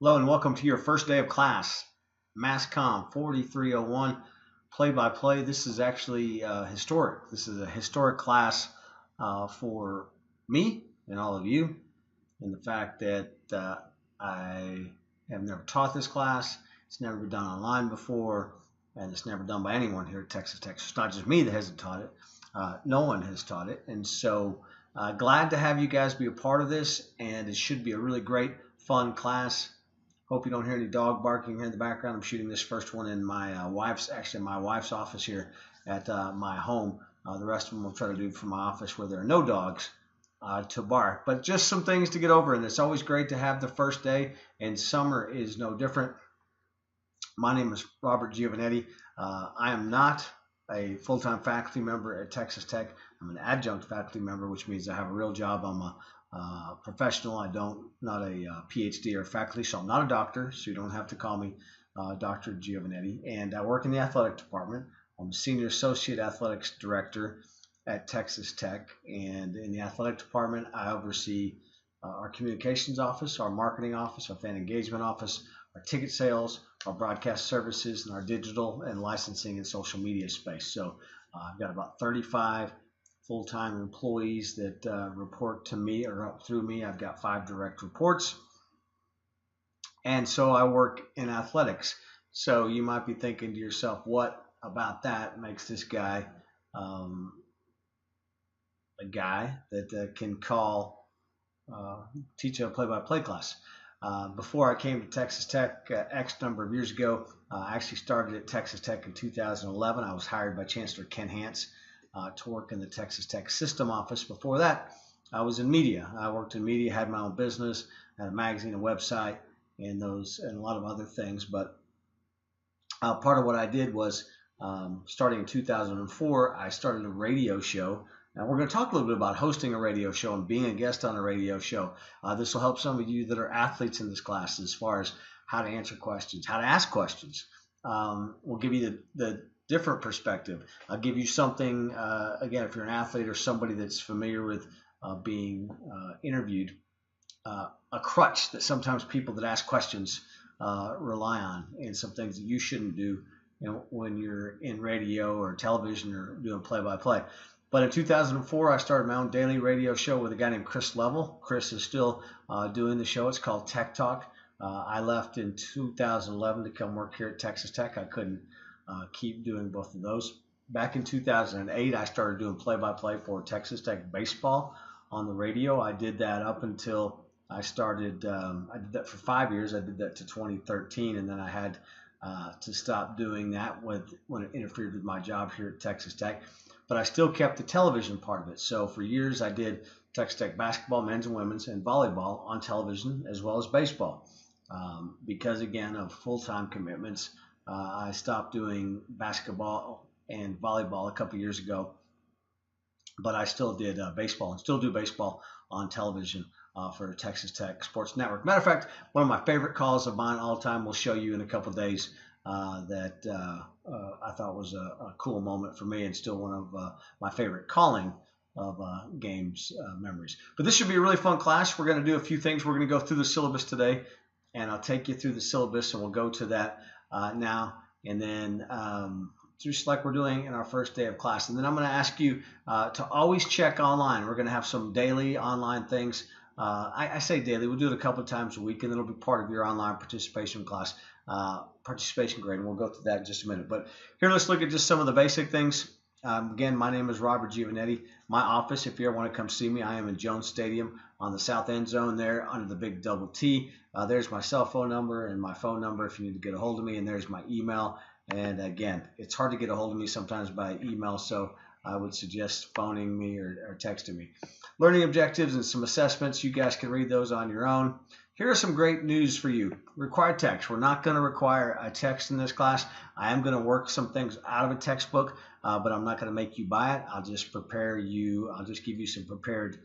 Hello and welcome to your first day of class, MassCom 4301, play-by-play. This is actually historic. This is a historic class for me and all of you, and the fact that I have never taught this class. It's never been done online before, and it's never done by anyone here at Texas Tech. So it's not just me that hasn't taught it. No one has taught it, and so glad to have you guys be a part of this, and it should be a really great, fun class. Hope you don't hear any dog barking here in the background. I'm shooting this first one in my wife's office here at my home. The rest of them we'll try to do from my office where there are no dogs to bark. But just some things to get over, and it's always great to have the first day, and summer is no different. My name is Robert Giovanetti. I am not a full-time faculty member at Texas Tech. I'm an adjunct faculty member, which means I have a real job. I'm a professional. Not a PhD or faculty, so I'm not a doctor, so you don't have to call me Dr. Giovanetti. And I work in the athletic department. I'm a senior associate athletics director at Texas Tech, and in the athletic department, I oversee our communications office, our marketing office, our fan engagement office, our ticket sales, our broadcast services, and our digital and licensing and social media space. So I've got about 35 full-time employees that report to me or up through me. I've got 5 direct reports. And so I work in athletics. So you might be thinking to yourself, what about that makes this guy a guy that can teach a play-by-play class? Before I came to Texas Tech X number of years ago, I actually started at Texas Tech in 2011. I was hired by Chancellor Ken Hance to work in the Texas Tech system office. Before that, I was in media. I worked in media, had my own business, had a magazine, a website, and a lot of other things. But part of what I did was, starting in 2004, I started a radio show. Now we're going to talk a little bit about hosting a radio show and being a guest on a radio show. This will help some of you that are athletes in this class as far as how to answer questions, how to ask questions. We'll give you the different perspective. I'll give you something, again, if you're an athlete or somebody that's familiar with being interviewed, a crutch that sometimes people that ask questions rely on, and some things that you shouldn't do when you're in radio or television or doing play-by-play. But in 2004, I started my own daily radio show with a guy named Chris Level. Chris is still doing the show. It's called Tech Talk. I left in 2011 to come work here at Texas Tech. I couldn't keep doing both of those. Back in 2008, I started doing play-by-play for Texas Tech baseball on the radio. I did that up until I started. I did that for 5 years. I did that to 2013, and then I had to stop doing that when it interfered with my job here at Texas Tech. But I still kept the television part of it. So for years, I did Texas Tech basketball, men's and women's, and volleyball on television, as well as baseball. Because, again, of full-time commitments, I stopped doing basketball and volleyball a couple years ago. But I still did baseball and still do baseball on television for Texas Tech Sports Network. Matter of fact, one of my favorite calls of mine all the time, we'll show you in a couple of days, that I thought was a cool moment for me, and still one of my favorite calling of games memories. But this should be a really fun class. We're going to do a few things. We're going to go through the syllabus today, and I'll take you through the syllabus, and we'll go to that now, and then just like we're doing in our first day of class. And then I'm going to ask you to always check online. We're going to have some daily online things. I say daily. We'll do it a couple of times a week, and it'll be part of your online participation class, participation grade, and we'll go through that in just a minute. But here, let's look at just some of the basic things. Again, my name is Robert Giovanetti. My office, if you ever want to come see me, I am in Jones Stadium on the south end zone there under the big double T. There's my cell phone number and my phone number if you need to get a hold of me, and there's my email. And again, it's hard to get a hold of me sometimes by email, so I would suggest phoning me or texting me. Learning objectives and some assessments. You guys can read those on your own. Here are some great news for you. Required text. We're not going to require a text in this class. I am going to work some things out of a textbook, but I'm not going to make you buy it. I'll just prepare you. I'll just give you some prepared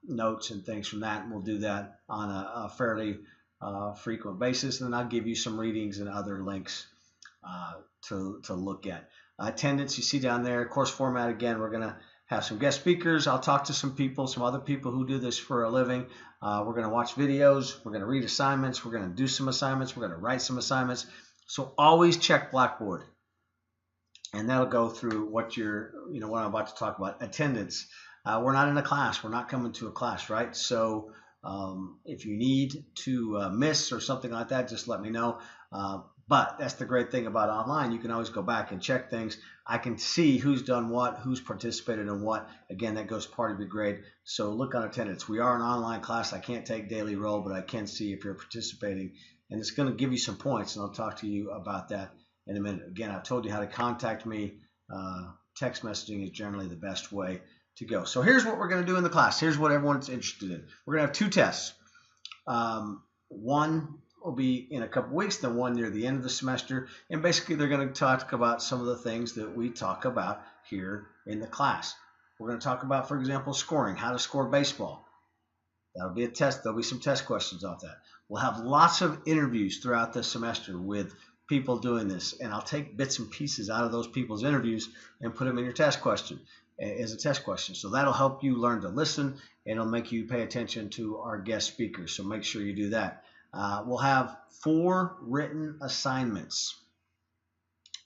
notes and things from that, and we'll do that on a fairly frequent basis. And then I'll give you some readings and other links to look at. Attendance, you see down there. Course format, again, we're going to have some guest speakers. I'll talk to some people, some other people who do this for a living. We're going to watch videos. We're going to read assignments. We're going to do some assignments. We're going to write some assignments. So always check Blackboard. And that'll go through what what I'm about to talk about. Attendance. We're not in a class. We're not coming to a class, right? So if you need to miss or something like that, just let me know. But that's the great thing about online. You can always go back and check things. I can see who's done what, who's participated in what. Again, that goes part of your grade. So look on attendance. We are an online class. I can't take daily roll, but I can see if you're participating. And it's going to give you some points, and I'll talk to you about that in a minute. Again, I've told you how to contact me. Text messaging is generally the best way to go. So here's what we're going to do in the class. Here's what everyone's interested in. We're going to have 2 tests. One will be in a couple weeks, then one near the end of the semester. And basically, they're going to talk about some of the things that we talk about here in the class. We're going to talk about, for example, scoring, how to score baseball. That'll be a test. There'll be some test questions off that. We'll have lots of interviews throughout the semester with people doing this, and I'll take bits and pieces out of those people's interviews and put them in your test question as a test question. So that'll help you learn to listen, and it'll make you pay attention to our guest speakers. So make sure you do that. We'll have 4 written assignments.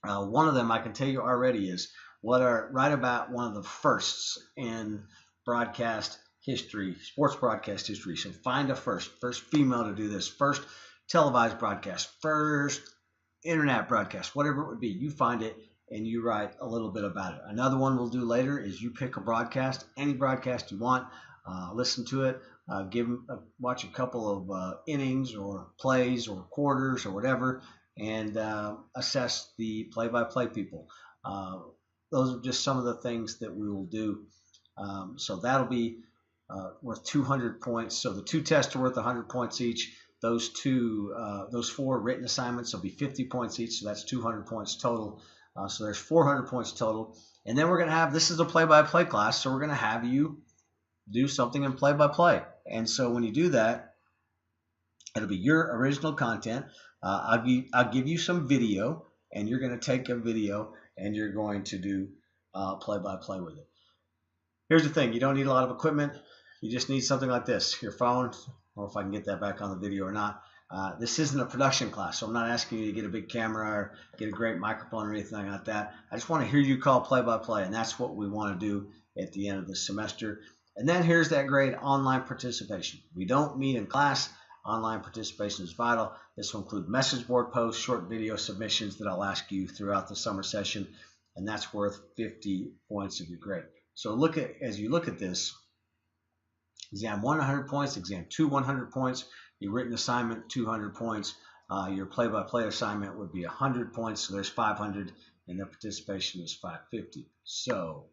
One of them I can tell you already is write about one of the firsts in broadcast history, sports broadcast history. So find a first female to do this, first televised broadcast, first internet broadcast, whatever it would be. You find it and you write a little bit about it. Another one we'll do later is you pick a broadcast, any broadcast you want, listen to it, watch a couple of innings or plays or quarters or whatever, and assess the play-by-play people. Those are just some of the things that we will do. So that'll be worth 200 points. So the 2 tests are worth 100 points each. Those 4 written assignments will be 50 points each, so that's 200 points total. So there's 400 points total. And then we're going to have, this is a play-by-play class, so we're going to have you do something in play-by-play. And so when you do that, it'll be your original content. I'll give you some video, and you're going to take a video, and you're going to do play-by-play with it. Here's the thing. You don't need a lot of equipment. You just need something like this, your phone. I don't know if I can get that back on the video or not. This isn't a production class, so I'm not asking you to get a big camera or get a great microphone or anything like that. I just want to hear you call play-by-play, and that's what we want to do at the end of the semester. And then here's that grade, online participation. We don't meet in class. Online participation is vital. This will include message board posts, short video submissions that I'll ask you throughout the summer session, and that's worth 50 points of your grade. So as you look at this, exam 1, 100 points, exam 2, 100 points, your written assignment, 200 points, your play-by-play assignment would be 100 points, so there's 500, and the participation is 550. So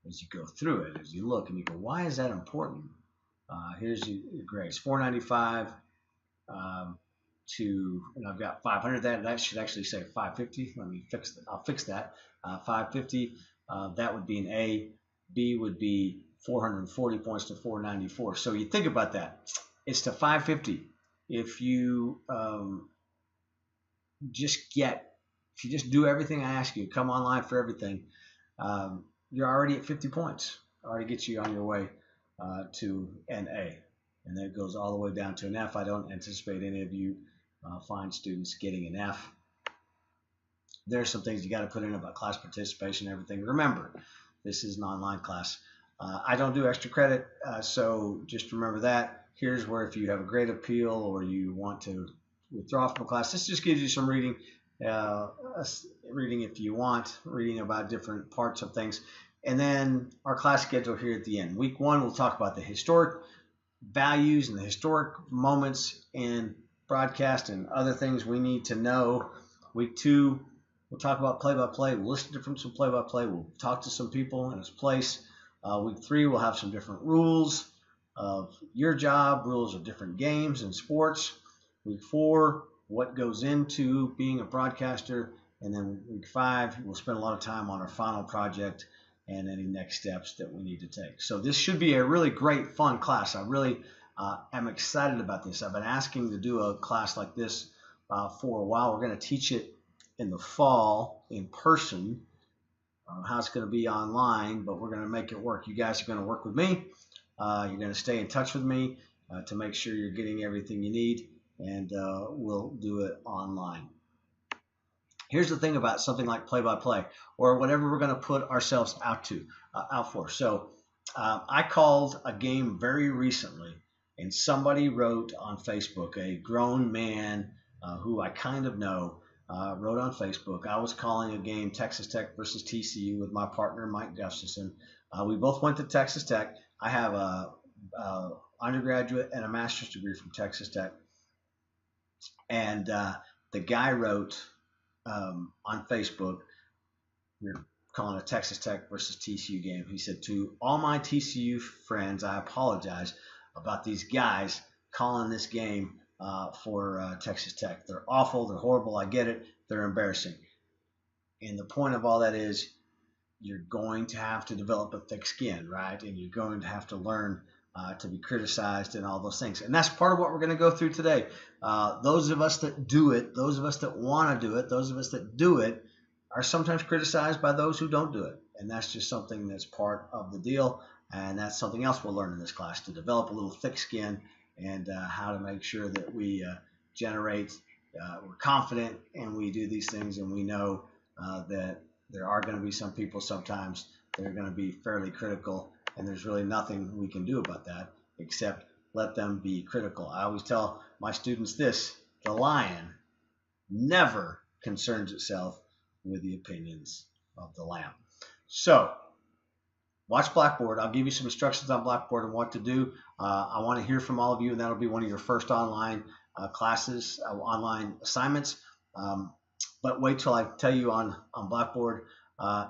as you go through it, as you look and you go, why is that important? Here's your grades, 495 and I've got 500. That should actually say 550. Let me fix that. I'll fix that. 550. That would be an A. B would be 440 points to 494. So you think about that. It's to 550. If you just do everything I ask you, come online for everything, you're already at 50 points. Already gets you on your way to an A. And that goes all the way down to an F. I don't anticipate any of you fine students getting an F. There's some things you got to put in about class participation and everything. Remember, this is an online class. I don't do extra credit, so just remember that. Here's where if you have a grade appeal or you want to withdraw from a class, this just gives you some reading. Reading if you want, reading about different parts of things. And then our class schedule here at the end. Week 1, we'll talk about the historic values and the historic moments in broadcast and other things we need to know. Week 2, we'll talk about play-by-play. We'll listen to some play-by-play. We'll talk to some people in its place. Week 3, we'll have some different rules of your job, rules of different games and sports. Week 4, what goes into being a broadcaster. And then week 5, we'll spend a lot of time on our final project and any next steps that we need to take. So this should be a really great, fun class. I really am excited about this. I've been asking to do a class like this for a while. We're going to teach it in the fall in person. how it's going to be online, but we're going to make it work. You guys are going to work with me. You're going to stay in touch with me to make sure you're getting everything you need, and we'll do it online. Here's the thing about something like play-by-play or whatever we're going to put ourselves out for. So I called a game very recently, and somebody wrote on Facebook, a grown man who I kind of know, wrote on Facebook. I was calling a game, Texas Tech versus TCU, with my partner Mike Gustafson. We both went to Texas Tech. I have a undergraduate and a master's degree from Texas Tech, and the guy wrote on Facebook, we're calling a Texas Tech versus TCU game. He said, to all my TCU friends, I apologize about these guys calling this game for Texas Tech. They're awful. They're horrible. I get it. They're embarrassing. And the point of all that is you're going to have to develop a thick skin, right? And you're going to have to learn to be criticized and all those things. And that's part of what we're going to go through today. Those of us that do it, those of us that want to do it, those of us that do it are sometimes criticized by those who don't do it. And that's just something that's part of the deal. And that's something else we'll learn in this class, to develop a little thick skin and how to make sure that we generate, we're confident and we do these things, and we know that there are going to be some people sometimes that are going to be fairly critical, and there's really nothing we can do about that except let them be critical. I always tell my students this: the lion never concerns itself with the opinions of the lamb. So watch Blackboard. I'll give you some instructions on Blackboard and what to do. I want to hear from all of you, and that'll be one of your first online classes, online assignments. But wait till I tell you on Blackboard.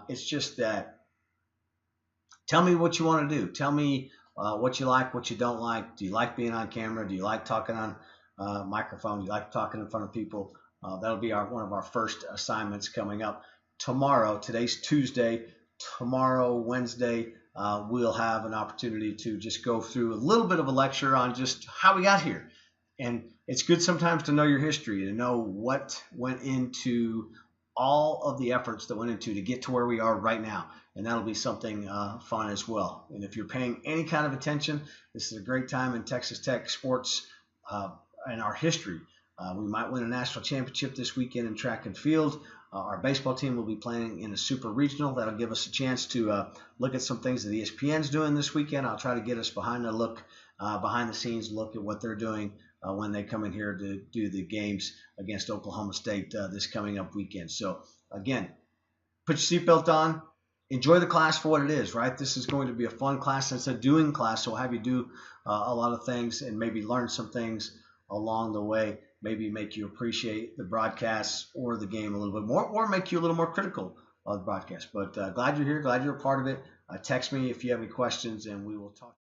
It's just that, tell me what you want to do. Tell me what you like, what you don't like. Do you like being on camera? Do you like talking on microphone? Do you like talking in front of people? That'll be one of our first assignments coming up tomorrow. Today's Tuesday. Tomorrow, Wednesday, we'll have an opportunity to just go through a little bit of a lecture on just how we got here. And it's good sometimes to know your history, to know what went into all of the efforts that went into to get to where we are right now. And that'll be something fun as well. And if you're paying any kind of attention, this is a great time in Texas Tech sports and our history. We might win a national championship this weekend in track and field. Our baseball team will be playing in a super regional. That'll give us a chance to look at some things that ESPN's doing this weekend. I'll try to get us behind the scenes look at what they're doing when they come in here to do the games against Oklahoma State this coming up weekend. So again, put your seatbelt on. Enjoy the class for what it is, right? This is going to be a fun class. It's a doing class, so we'll have you do a lot of things and maybe learn some things along the way. Maybe make you appreciate the broadcasts or the game a little bit more, or make you a little more critical of the broadcast. But glad you're here, glad you're a part of it. Text me if you have any questions, and we will talk.